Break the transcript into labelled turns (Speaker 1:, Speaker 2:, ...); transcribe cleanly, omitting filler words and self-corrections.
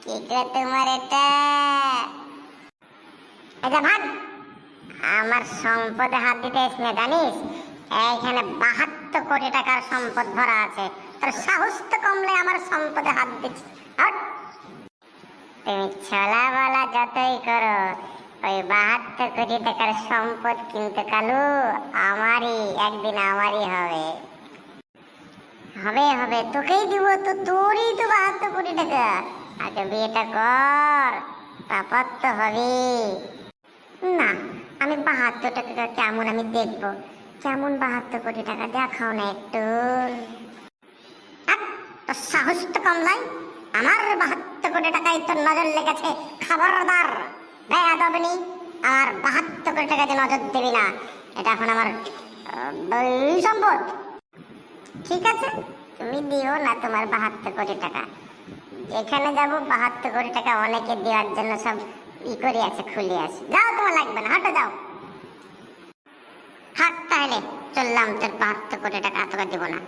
Speaker 1: কি গো তোমার এটা? এটা ভাগ, আমার সম্পদে হাত দিতে এসে না জানিস? এইখানে 72 কোটি টাকার সম্পদ ভরা আছে, তোর সাহস তো কমলে আমার সম্পদে হাত দিচ্ছিস। হট! তুমি ছলা বলা যতই করো, ওই 72 কোটি টাকার সম্পদ কিন্তু কালু আমারই, একদিন আমারই হবে। হবে হবে, তোকেই দিব তো, তোরই তো 72 কোটি টাকা। আগে বিয়েটা কর, তারপর তো হবে। না, আমি 72 টাকা কেমন আমি দেখবো, কেমন 72 কোটি টাকা দেখাও না একটু। তোর সাহস তো কম নয়, আমার 72 কোটি টাকায় তোর নজর লেগেছে, খবরদার বেয়াদবনি। আমার 72 কোটি টাকাতে নজর দিবি না, এটা এখন আমার সম্পদ। ঠিক আছে, তুমি দিও না তোমার 72 কোটি টাকা। যেখানে যাবো 72 কোটি টাকা অনেকে দেওয়ার জন্য সব করে আছে, খুলে আছে। যাও, তোমার লাগবে না, হাঁটো যাও। হাট, তাহলে চললাম, তোর 72 কোটি টাকা তোকে দিব না।